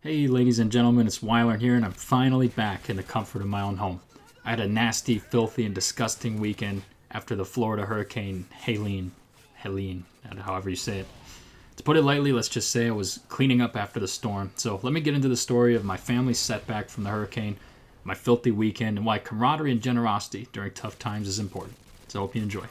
Hey ladies and gentlemen, it's WhyLearn here, and I'm finally back in the comfort of my own home. I had a nasty, filthy, and disgusting weekend after the Florida hurricane Helene, however you say it. To put it lightly, let's just say I was cleaning up after the storm. So let me get into the story of my family's setback from the hurricane, my filthy weekend, and why camaraderie and generosity during tough times is important. So I hope you enjoy.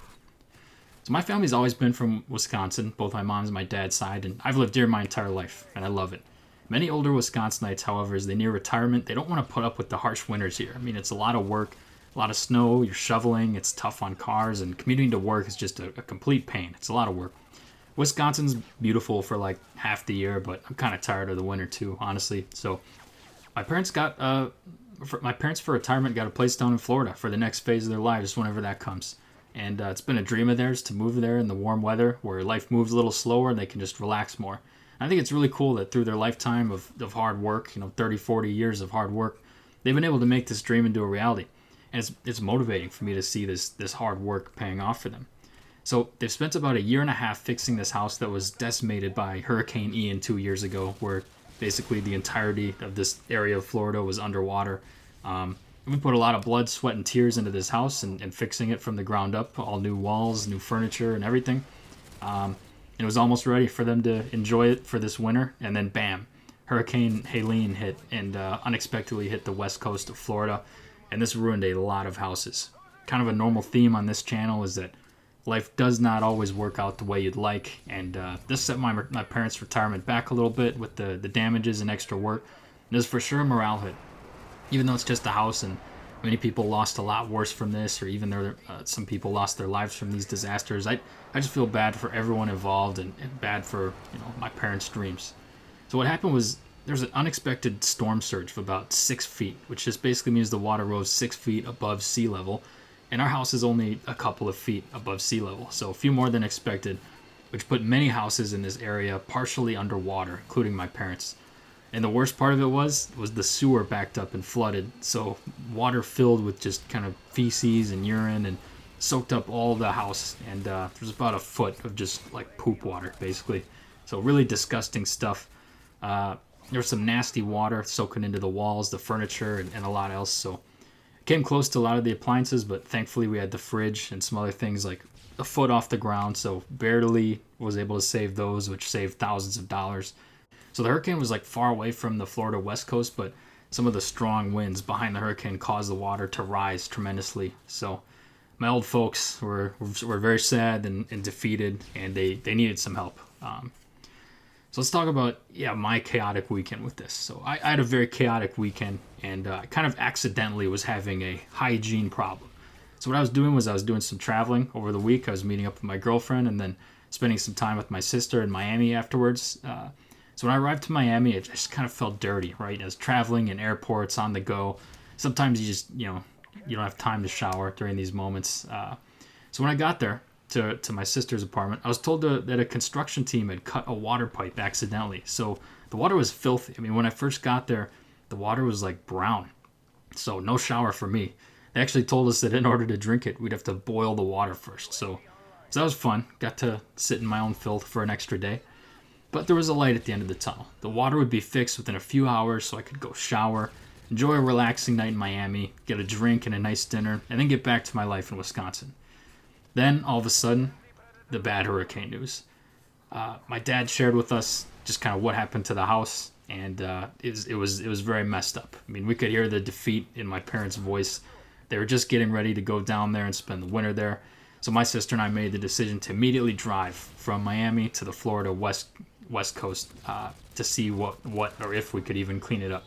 So my family's always been from Wisconsin, both my mom's and my dad's side, and I've lived here my entire life, and I love it. Many older Wisconsinites, however, as they near retirement, they don't want to put up with the harsh winters here. I mean, it's a lot of work, a lot of snow, you're shoveling, it's tough on cars, and commuting to work is just a complete pain. It's a lot of work. Wisconsin's beautiful for like half the year, but I'm kind of tired of the winter too, honestly. So my parents for retirement got a place down in Florida for the next phase of their lives, whenever that comes. And it's been a dream of theirs to move there in the warm weather where life moves a little slower and they can just relax more. I think it's really cool that through their lifetime of hard work, 30, 40 years of hard work, they've been able to make this dream into a reality. And it's motivating for me to see this hard work paying off for them. So they've spent about a year and a half fixing this house that was decimated by Hurricane Ian 2 years ago, where basically the entirety of this area of Florida was underwater. We put a lot of blood, sweat, and tears into this house and fixing it from the ground up, all new walls, new furniture, and everything. It was almost ready for them to enjoy it for this winter, and then bam, Hurricane Helene hit and unexpectedly hit the west coast of Florida, and this ruined a lot of houses. Kind of a normal theme on this channel is that life does not always work out the way you'd like, and this set my parents' retirement back a little bit with the damages and extra work. And it was for sure a morale hit. Even though it's just a house and many people lost a lot worse from this, or even some people lost their lives from these disasters, I just feel bad for everyone involved and bad for my parents' dreams. So what happened was there was an unexpected storm surge of about 6 feet, which just basically means the water rose 6 feet above sea level, and our house is only a couple of feet above sea level, so a few more than expected, which put many houses in this area partially underwater, including my parents'. And the worst part of it was the sewer backed up and flooded, so water filled with just kind of feces and urine and soaked up all the house, and there was about a foot of just like poop water, basically. So really disgusting stuff. There was some nasty water soaking into the walls, the furniture, and a lot else. So it came close to a lot of the appliances, but thankfully we had the fridge and some other things like a foot off the ground, so barely was able to save those, which saved thousands of dollars. So the hurricane was like far away from the Florida west coast, but some of the strong winds behind the hurricane caused the water to rise tremendously. So my old folks were very sad and defeated, and they needed some help. So let's talk about my chaotic weekend with this. So I had a very chaotic weekend, and I kind of accidentally was having a hygiene problem. So what I was doing some traveling over the week. I was meeting up with my girlfriend and then spending some time with my sister in Miami afterwards. So when I arrived to Miami, it just kind of felt dirty, right? I was traveling in airports, on the go. Sometimes you just, you don't have time to shower during these moments. So when I got there to my sister's apartment, I was told that a construction team had cut a water pipe accidentally. So the water was filthy. I mean, when I first got there, the water was like brown. So no shower for me. They actually told us that in order to drink it, we'd have to boil the water first. So that was fun. Got to sit in my own filth for an extra day. But there was a light at the end of the tunnel. The water would be fixed within a few hours so I could go shower, enjoy a relaxing night in Miami, get a drink and a nice dinner, and then get back to my life in Wisconsin. Then, all of a sudden, the bad hurricane news. My dad shared with us just kind of what happened to the house, and it was very messed up. I mean, we could hear the defeat in my parents' voice. They were just getting ready to go down there and spend the winter there. So my sister and I made the decision to immediately drive from Miami to the Florida west coast to see what or if we could even clean it up.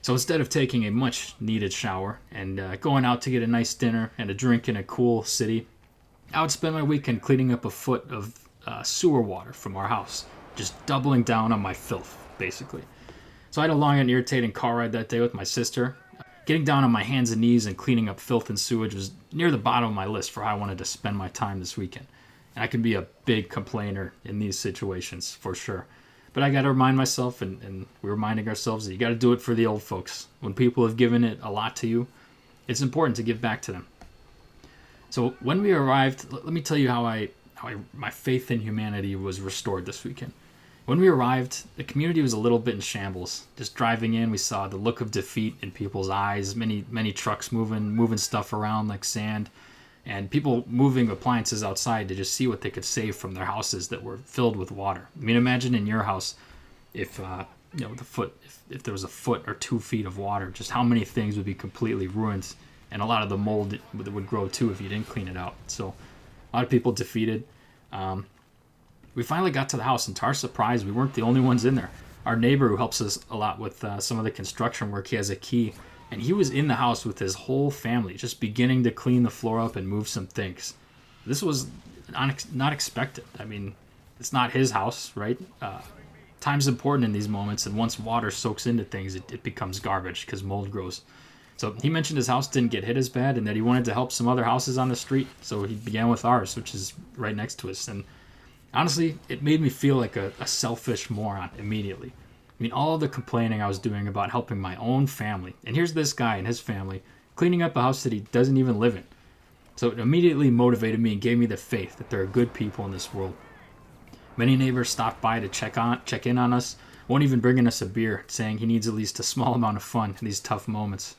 So instead of taking a much needed shower and going out to get a nice dinner and a drink in a cool city, I would spend my weekend cleaning up a foot of sewer water from our house, just doubling down on my filth, basically. So I had a long and irritating car ride that day with my sister. Getting down on my hands and knees and cleaning up filth and sewage was near the bottom of my list for how I wanted to spend my time this weekend. And I can be a big complainer in these situations, for sure. But I got to remind myself, and we're reminding ourselves, that you got to do it for the old folks. When people have given it a lot to you, it's important to give back to them. So when we arrived, let me tell you how my faith in humanity was restored this weekend. When we arrived, the community was a little bit in shambles. Just driving in, we saw the look of defeat in people's eyes, many trucks moving stuff around like sand, and people moving appliances outside to just see what they could save from their houses that were filled with water. I mean, imagine in your house if if there was a foot or 2 feet of water, just how many things would be completely ruined, and a lot of the mold would grow too if you didn't clean it out. So a lot of people defeated. We finally got to the house, and to our surprise, we weren't the only ones in there. Our neighbor, who helps us a lot with some of the construction work, he has a key, and he was in the house with his whole family, just beginning to clean the floor up and move some things. This was not expected. I mean, it's not his house, right? Time's important in these moments, and once water soaks into things, it becomes garbage because mold grows. So he mentioned his house didn't get hit as bad, and that he wanted to help some other houses on the street, so he began with ours, which is right next to us. And honestly, it made me feel like a selfish moron immediately. I mean, all the complaining I was doing about helping my own family, and here's this guy and his family cleaning up a house that he doesn't even live in. So it immediately motivated me and gave me the faith that there are good people in this world. Many neighbors stopped by to check in on us, one even bringing us a beer, saying he needs at least a small amount of fun in these tough moments.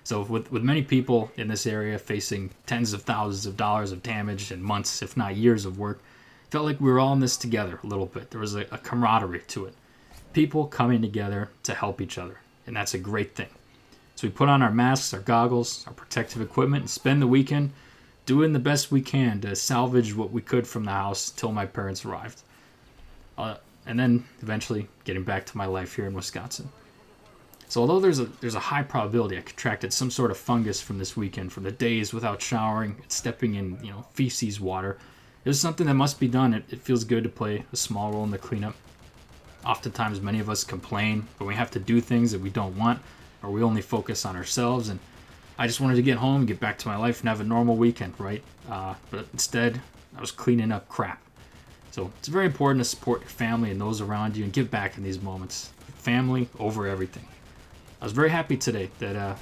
So with many people in this area facing tens of thousands of dollars of damage and months, if not years of work, felt like we were all in this together a little bit. There was a camaraderie to it. People coming together to help each other, and that's a great thing. So we put on our masks, our goggles, our protective equipment, and spend the weekend doing the best we can to salvage what we could from the house till my parents arrived. And then eventually getting back to my life here in Wisconsin. So although there's a high probability I contracted some sort of fungus from this weekend, from the days without showering and stepping in feces water, it was something that must be done. It feels good to play a small role in the cleanup. Oftentimes many of us complain when we have to do things that we don't want, or we only focus on ourselves, and I just wanted to get home, get back to my life, and have a normal weekend, right? But instead, I was cleaning up crap. So it's very important to support your family and those around you and give back in these moments. Family over everything. I was very happy today that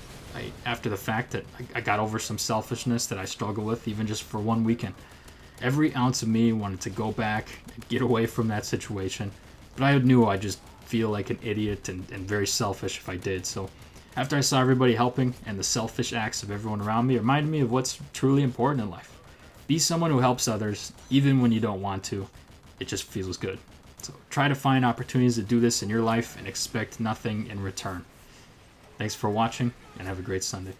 after the fact that I got over some selfishness that I struggle with even just for one weekend. Every ounce of me wanted to go back and get away from that situation, but I knew I'd just feel like an idiot and very selfish if I did. So after I saw everybody helping and the selfish acts of everyone around me, it reminded me of what's truly important in life. Be someone who helps others, even when you don't want to. It just feels good. So try to find opportunities to do this in your life and expect nothing in return. Thanks for watching, and have a great Sunday.